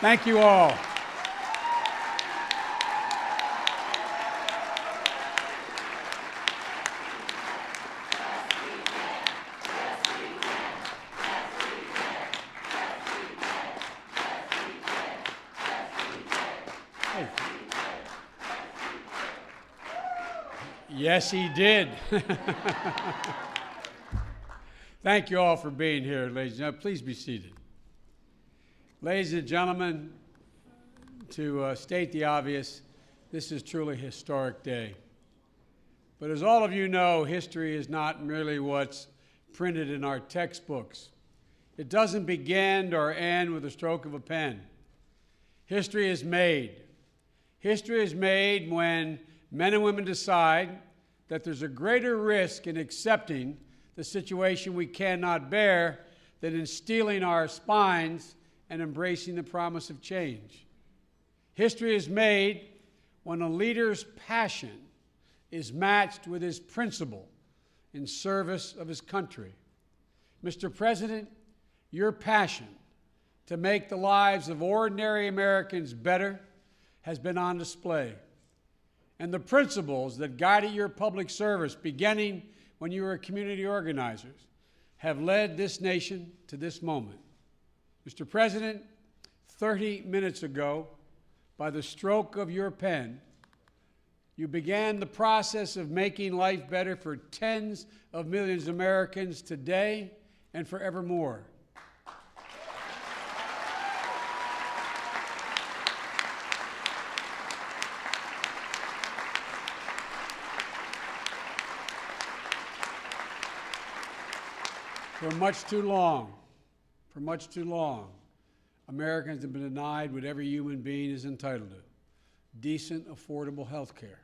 Thank you all. Yes, he did. Thank you all for being here, ladies and gentlemen. Please be seated. Ladies and gentlemen, to state the obvious, this is truly a historic day. But as all of you know, history is not merely what's printed in our textbooks. It doesn't begin or end with a stroke of a pen. History is made. History is made when men and women decide that there's a greater risk in accepting the situation we cannot bear than in steeling our spines and embracing the promise of change. History is made when a leader's passion is matched with his principle in service of his country. Mr. President, your passion to make the lives of ordinary Americans better has been on display. And the principles that guided your public service, beginning when you were community organizers, have led this nation to this moment. Mr. President, 30 minutes ago, by the stroke of your pen, you began the process of making life better for tens of millions of Americans today and forevermore. For much too long, Americans have been denied what every human being is entitled to: decent, affordable health care.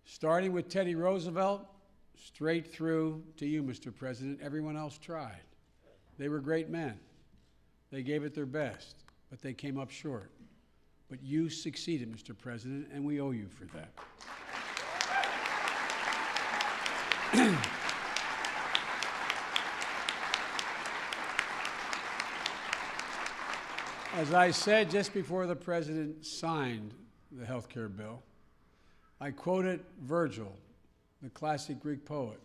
Starting with Teddy Roosevelt, straight through to you, Mr. President, everyone else tried. They were great men. They gave it their best, but they came up short. But you succeeded, Mr. President, and we owe you for that. As I said just before the President signed the health care bill, I quoted Virgil, the classic Greek poet,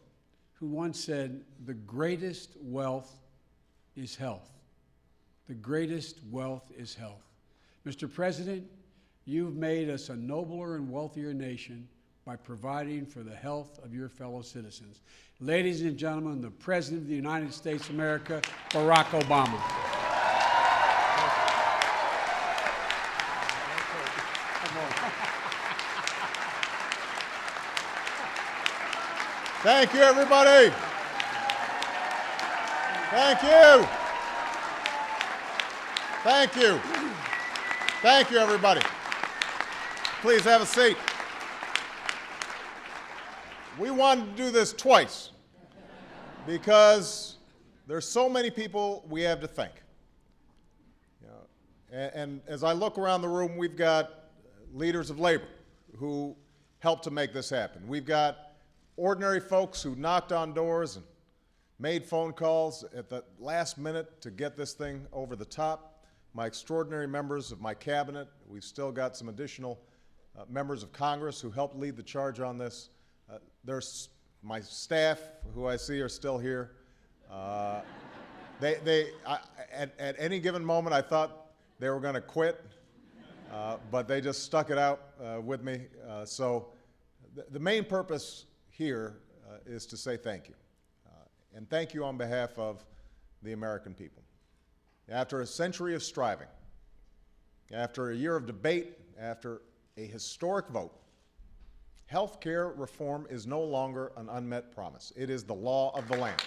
who once said, "The greatest wealth is health. The greatest wealth is health." Mr. President, you've made us a nobler and wealthier nation by providing for the health of your fellow citizens. Ladies and gentlemen, the President of the United States of America, Barack Obama. Thank you, everybody. Thank you. Thank you. Thank you, everybody. Please have a seat. We wanted to do this twice because there's so many people we have to thank. And as I look around the room, we've got leaders of labor who helped to make this happen. We've got ordinary folks who knocked on doors and made phone calls at the last minute to get this thing over the top. My extraordinary members of my cabinet. We've still got some additional members of Congress who helped lead the charge on this. There's my staff, who I see are still here. At any given moment, I thought they were going to quit, but they just stuck it out with me. So the main purpose here is to say thank you. And thank you on behalf of the American people. After a century of striving, after a year of debate, after a historic vote, health care reform is no longer an unmet promise. It is the law of the land.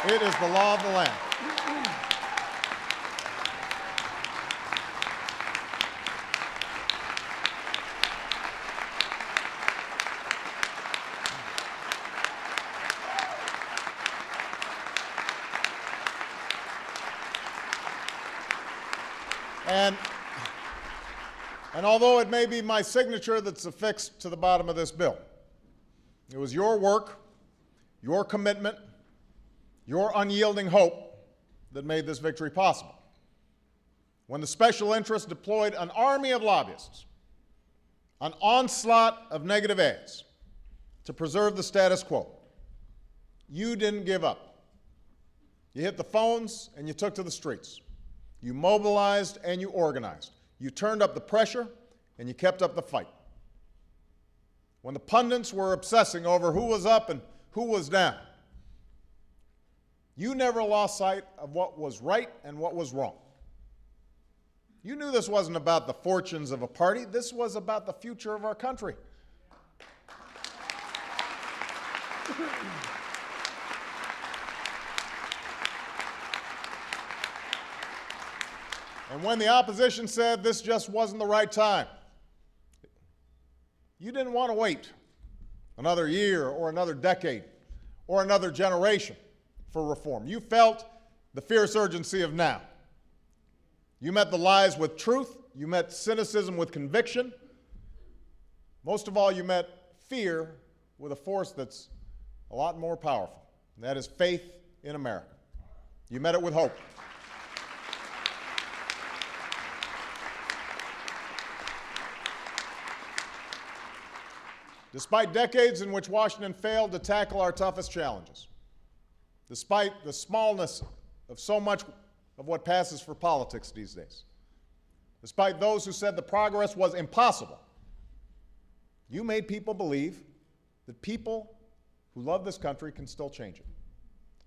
It is the law of the land. And although it may be my signature that's affixed to the bottom of this bill, it was your work, your commitment, your unyielding hope that made this victory possible. when the special interests deployed an army of lobbyists, an onslaught of negative ads to preserve the status quo, you didn't give up. You hit the phones and you took to the streets. You mobilized and you organized. You turned up the pressure and you kept up the fight. When the pundits were obsessing over who was up and who was down, you never lost sight of what was right and what was wrong. You knew this wasn't about the fortunes of a party. This was about the future of our country. And when the opposition said this just wasn't the right time, you didn't want to wait another year or another decade or another generation for reform. You felt the fierce urgency of now. You met the lies with truth. You met cynicism with conviction. Most of all, you met fear with a force that's a lot more powerful, and that is faith in America. You met it with hope. Despite decades in which Washington failed to tackle our toughest challenges, despite the smallness of so much of what passes for politics these days, despite those who said the progress was impossible, you made people believe that people who love this country can still change it.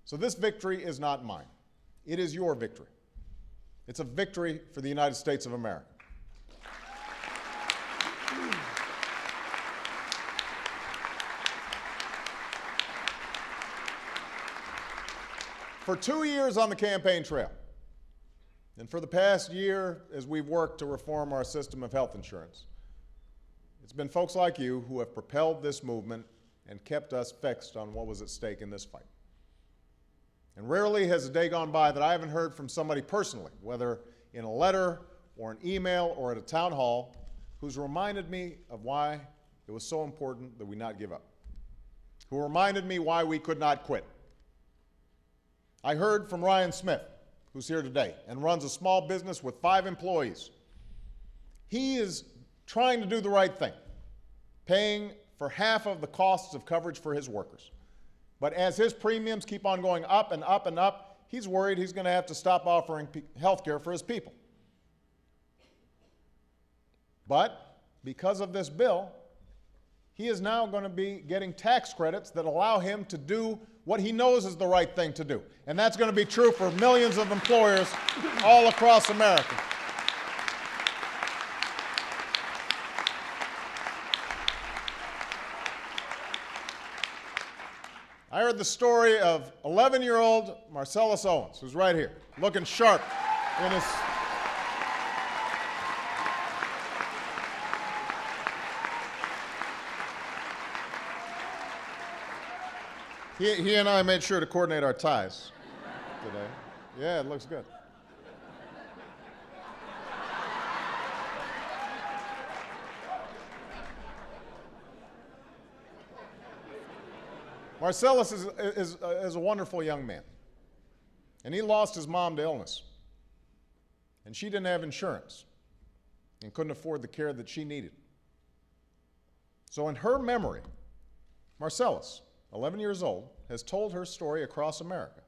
So this victory is not mine. It is your victory. It's a victory for the United States of America. For 2 years on the campaign trail, and for the past year as we've worked to reform our system of health insurance, it's been folks like you who have propelled this movement and kept us fixed on what was at stake in this fight. And rarely has a day gone by that I haven't heard from somebody personally, whether in a letter or an email or at a town hall, who's reminded me of why it was so important that we not give up, who reminded me why we could not quit. I heard from Ryan Smith, who's here today and runs a small business with 5 employees. He is trying to do the right thing, paying for half of the costs of coverage for his workers. But as his premiums keep on going up and up and up, he's worried he's going to have to stop offering health care for his people. But because of this bill, he is now going to be getting tax credits that allow him to do what he knows is the right thing to do. And that's going to be true for millions of employers all across America. I heard the story of 11-year-old Marcellus Owens, who's right here, looking sharp in his... He and I made sure to coordinate our ties today. Yeah, it looks good. Marcellus is a wonderful young man, and he lost his mom to illness, and she didn't have insurance and couldn't afford the care that she needed. So in her memory, Marcellus, 11 years old, has told her story across America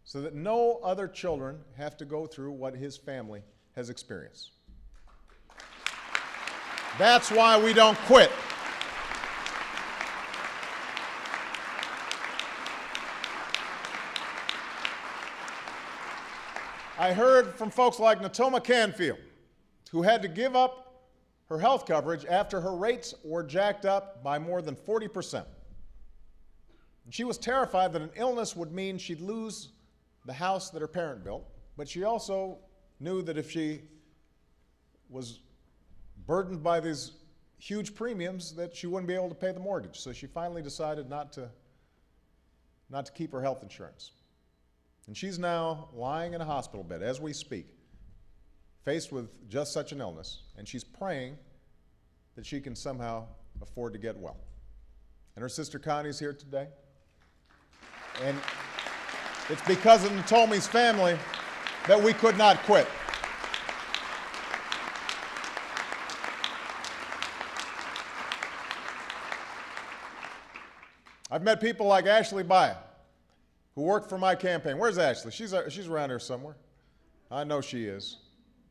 so that no other children have to go through what his family has experienced. That's why we don't quit. I heard from folks like Natoma Canfield, who had to give up her health coverage after her rates were jacked up by more than 40%. And she was terrified that an illness would mean she'd lose the house that her parent built, but she also knew that if she was burdened by these huge premiums, that she wouldn't be able to pay the mortgage. So she finally decided not to keep her health insurance. And she's now lying in a hospital bed as we speak, faced with just such an illness, and she's praying that she can somehow afford to get well. And her sister Connie's here today. And it's because of Natomi's family that we could not quit. I've met people like Ashley Baya, who worked for my campaign. Where's Ashley? She's around here somewhere. I know she is.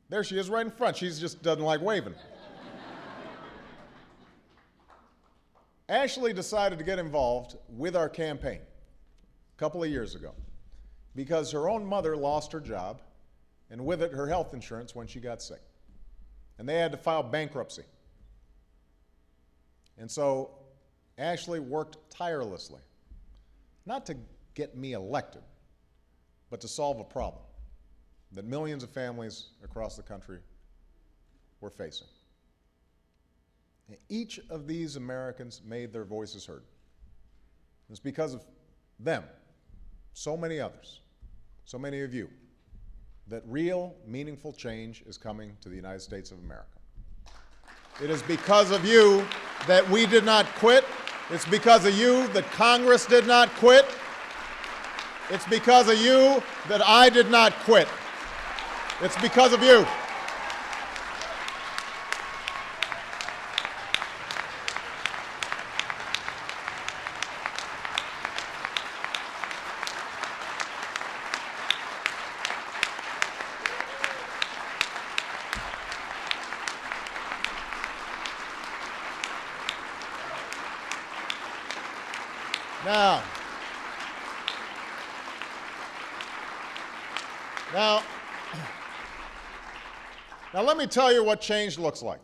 There she is right in front. She just doesn't like waving. Ashley decided to get involved with our campaign a couple of years ago because her own mother lost her job and with it her health insurance when she got sick. And they had to file bankruptcy. And so Ashley worked tirelessly, not to get me elected, but to solve a problem that millions of families across the country were facing. And each of these Americans made their voices heard. It's because of them, so many others, so many of you, that real, meaningful change is coming to the United States of America. It is because of you that we did not quit. It's because of you that Congress did not quit. It's because of you that I did not quit. It's because of you. Now let me tell you what change looks like,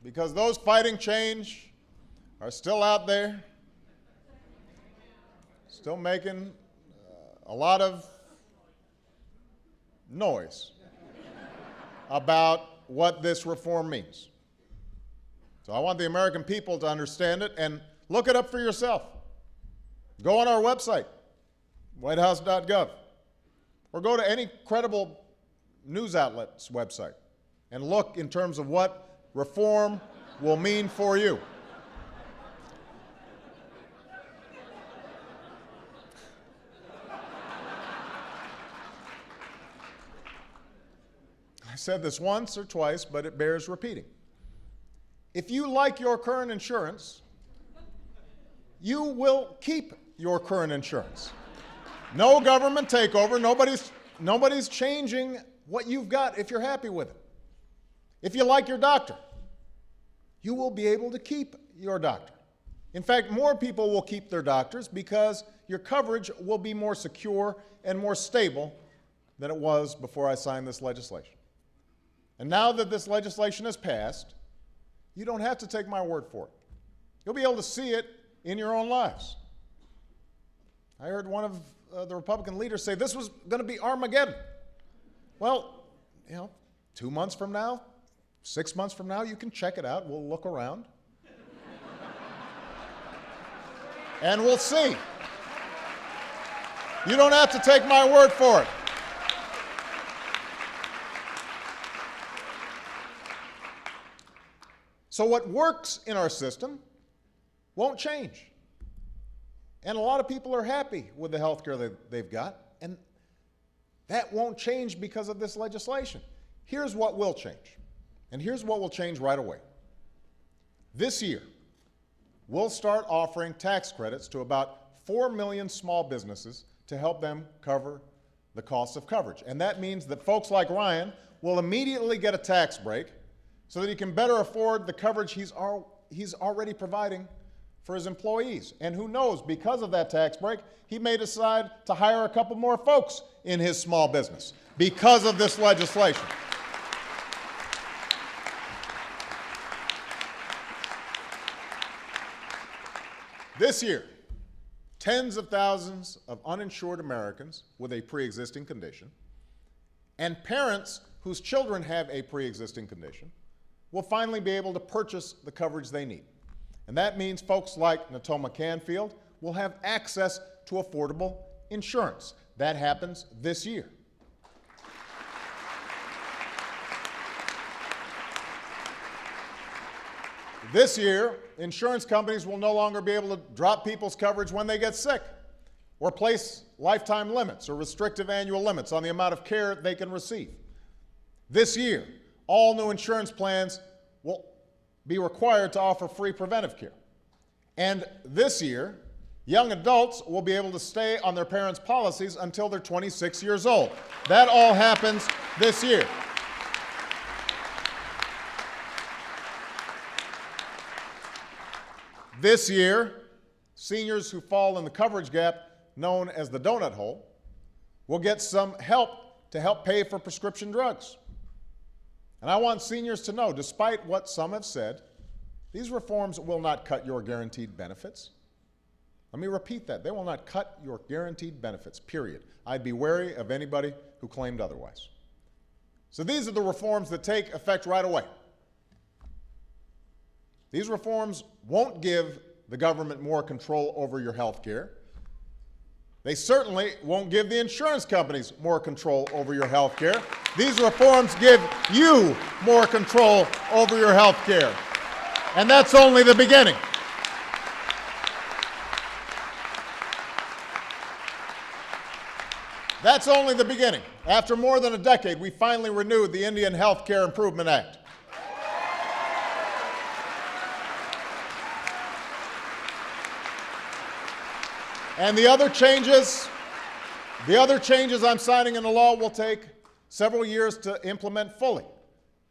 because those fighting change are still out there, still making a lot of noise about what this reform means. So I want the American people to understand it and look it up for yourself. Go on our website, whitehouse.gov, or go to any credible news outlet's website and look in terms of what reform will mean for you. I said this once or twice, but it bears repeating. If you like your current insurance, you will keep your current insurance. No government takeover. Nobody's changing what you've got if you're happy with it. If you like your doctor, you will be able to keep your doctor. In fact, more people will keep their doctors because your coverage will be more secure and more stable than it was before I signed this legislation. And now that this legislation has passed, you don't have to take my word for it. You'll be able to see it in your own lives. I heard one of the Republican leaders say this was going to be Armageddon. Well, 2 months from now, 6 months from now, you can check it out. We'll look around. And we'll see. You don't have to take my word for it. So what works in our system won't change. And a lot of people are happy with the health care that they've got, and that won't change because of this legislation. Here's what will change, and here's what will change right away. This year, we'll start offering tax credits to about 4 million small businesses to help them cover the cost of coverage. And that means that folks like Ryan will immediately get a tax break so that he can better afford the coverage he's already providing for his employees. And who knows, because of that tax break, he may decide to hire a couple more folks in his small business because of this legislation. This year, tens of thousands of uninsured Americans with a pre-existing condition and parents whose children have a pre-existing condition will finally be able to purchase the coverage they need. And that means folks like Natoma Canfield will have access to affordable insurance. That happens this year. This year, insurance companies will no longer be able to drop people's coverage when they get sick, or place lifetime limits or restrictive annual limits on the amount of care they can receive. This year, all new insurance plans will be required to offer free preventive care. And this year, Young adults will be able to stay on their parents' policies until they're 26 years old. That all happens this year. This year, seniors who fall in the coverage gap known as the donut hole will get some help to help pay for prescription drugs. And I want seniors to know, despite what some have said, these reforms will not cut your guaranteed benefits. Let me repeat that. They will not cut your guaranteed benefits, period. I'd be wary of anybody who claimed otherwise. So these are the reforms that take effect right away. These reforms won't give the government more control over your health care. They certainly won't give the insurance companies more control over your health care. These reforms give you more control over your health care. And that's only the beginning. That's only the beginning. After more than a decade, we finally renewed the Indian Health Care Improvement Act. And the other changes I'm signing into law will take several years to implement fully.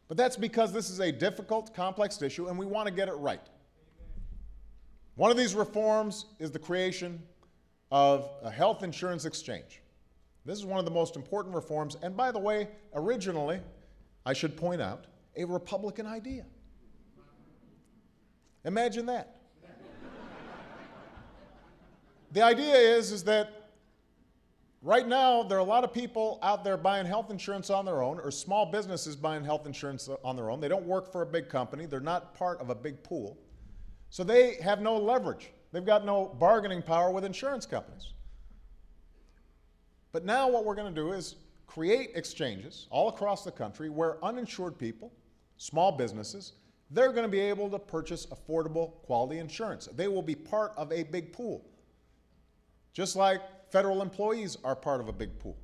But that's because this is a difficult, complex issue, and we want to get it right. One of these reforms is the creation of a health insurance exchange. This is one of the most important reforms, and by the way, originally, I should point out, a Republican idea. Imagine that. The idea is that right now there are a lot of people out there buying health insurance on their own, or small businesses buying health insurance on their own. They don't work for a big company. They're not part of a big pool. So they have no leverage. They've got no bargaining power with insurance companies. But now what we're going to do is create exchanges all across the country where uninsured people, small businesses, they're going to be able to purchase affordable, quality insurance. They will be part of a big pool. Just like federal employees are part of a big pool.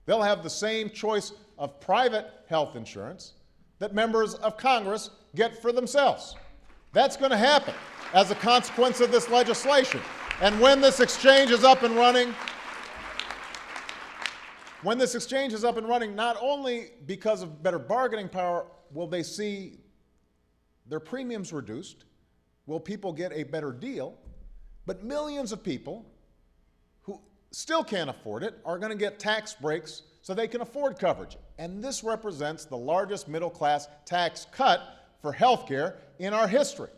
They'll have the same choice of private health insurance that members of Congress get for themselves. That's going to happen as a consequence of this legislation. And when this exchange is up and running, not only because of better bargaining power will they see their premiums reduced, will people get a better deal, but millions of people who still can't afford it are going to get tax breaks so they can afford coverage. And this represents the largest middle-class tax cut for health care in our history.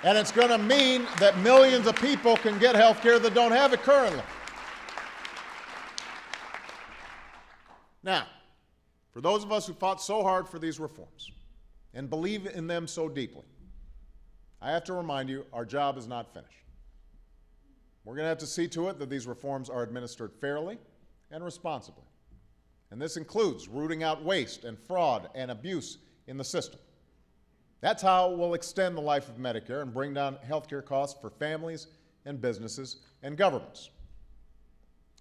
And it's going to mean that millions of people can get health care that don't have it currently. Now, for those of us who fought so hard for these reforms and believe in them so deeply, I have to remind you, our job is not finished. We're going to have to see to it that these reforms are administered fairly and responsibly. And this includes rooting out waste and fraud and abuse in the system. That's how we'll extend the life of Medicare and bring down health care costs for families and businesses and governments.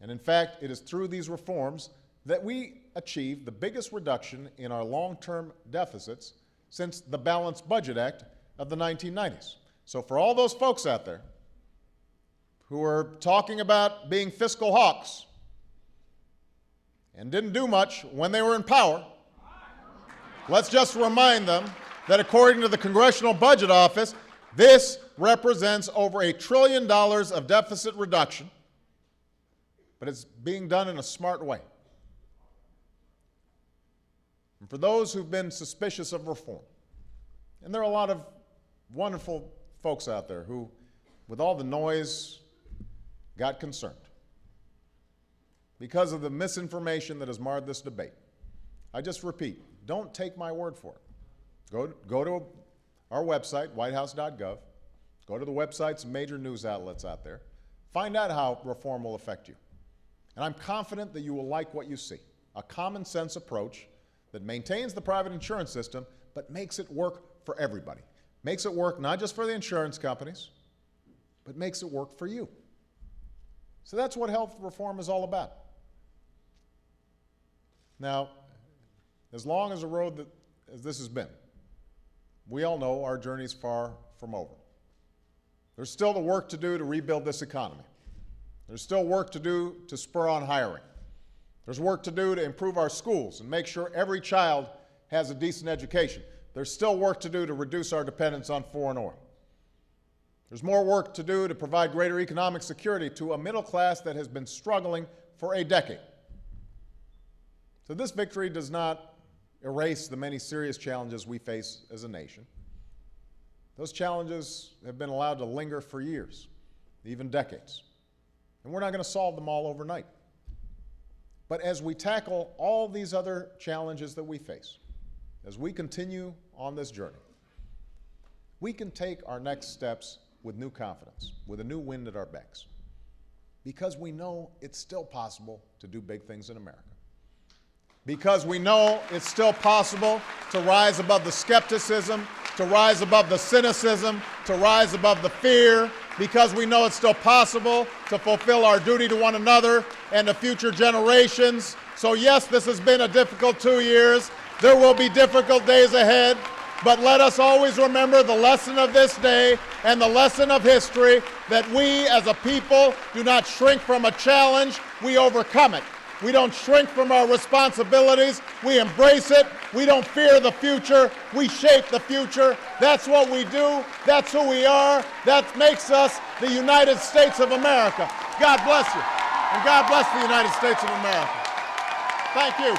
And in fact, it is through these reforms that we achieve the biggest reduction in our long-term deficits since the Balanced Budget Act of the 1990s. So for all those folks out there who are talking about being fiscal hawks and didn't do much when they were in power, let's just remind them that according to the Congressional Budget Office, this represents over $1 trillion of deficit reduction, but it's being done in a smart way. And for those who've been suspicious of reform, and there are a lot of wonderful folks out there who, with all the noise, got concerned because of the misinformation that has marred this debate. I just repeat, don't take my word for it. Go to our website, whitehouse.gov. Go to the websites of major news outlets out there. Find out how reform will affect you. And I'm confident that you will like what you see, a common sense approach that maintains the private insurance system but makes it work for everybody. Makes it work not just for the insurance companies, but makes it work for you. So that's what health reform is all about. Now, as long as a road as this has been, we all know our journey's far from over. There's still the work to do to rebuild this economy. There's still work to do to spur on hiring. There's work to do to improve our schools and make sure every child has a decent education. There's still work to do to reduce our dependence on foreign oil. There's more work to do to provide greater economic security to a middle class that has been struggling for a decade. So this victory does not erase the many serious challenges we face as a nation. Those challenges have been allowed to linger for years, even decades. And we're not going to solve them all overnight. But as we tackle all these other challenges that we face, as we continue on this journey, we can take our next steps with new confidence, with a new wind at our backs, because we know it's still possible to do big things in America. Because we know it's still possible to rise above the skepticism, to rise above the cynicism, to rise above the fear, because we know it's still possible to fulfill our duty to one another and to future generations. So yes, this has been a difficult 2 years. There will be difficult days ahead, but let us always remember the lesson of this day and the lesson of history, that we as a people do not shrink from a challenge, we overcome it. We don't shrink from our responsibilities, we embrace it. We don't fear the future, we shape the future. That's what we do, that's who we are, that makes us the United States of America. God bless you, and God bless the United States of America. Thank you.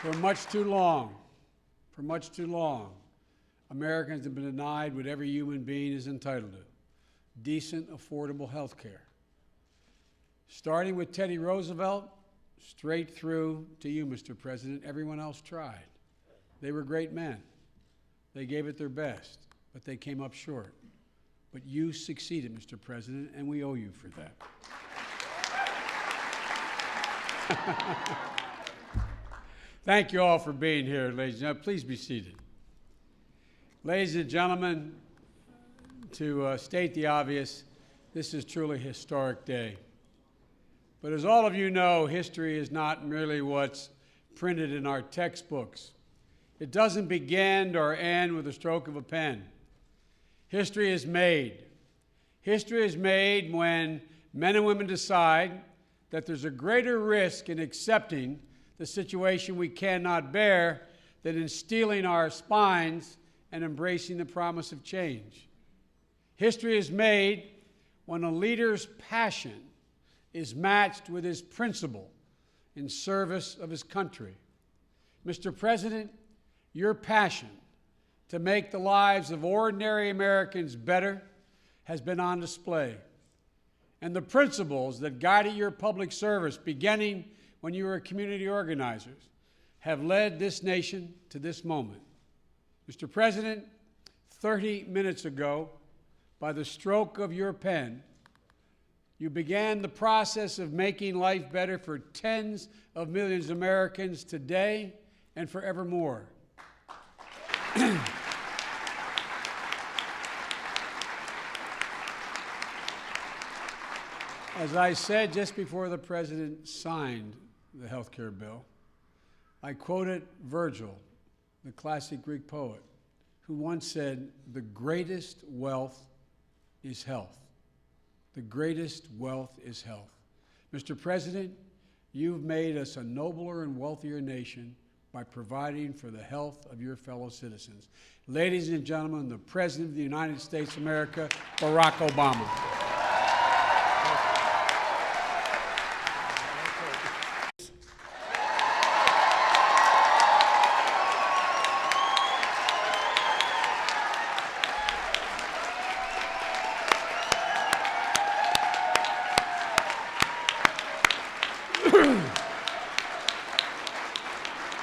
For much too long, Americans have been denied what every human being is entitled to: decent, affordable health care. Starting with Teddy Roosevelt, straight through to you, Mr. President, everyone else tried. They were great men. They gave it their best, but they came up short. But you succeeded, Mr. President, and we owe you for that. Thank you all for being here, ladies and gentlemen. Please be seated. Ladies and gentlemen, to state the obvious, this is truly a historic day. But as all of you know, history is not merely what's printed in our textbooks. It doesn't begin or end with a stroke of a pen. History is made. History is made when men and women decide that there's a greater risk in accepting the situation we cannot bear than in steeling our spines and embracing the promise of change. History is made when a leader's passion is matched with his principle in service of his country. Mr. President, your passion to make the lives of ordinary Americans better has been on display. And the principles that guided your public service, beginning when you were community organizers, have led this nation to this moment. Mr. President, 30 minutes ago, by the stroke of your pen, you began the process of making life better for tens of millions of Americans today and forevermore. As I said just before the President signed the health care bill, I quoted Virgil, the classic Greek poet, who once said, "The greatest wealth is health. The greatest wealth is health." Mr. President, you've made us a nobler and wealthier nation by providing for the health of your fellow citizens. Ladies and gentlemen, the President of the United States of America, Barack Obama.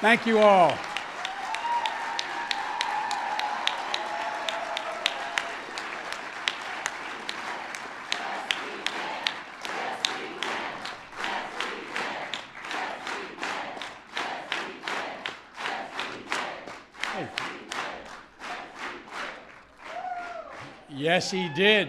Thank you all. Yes, he did.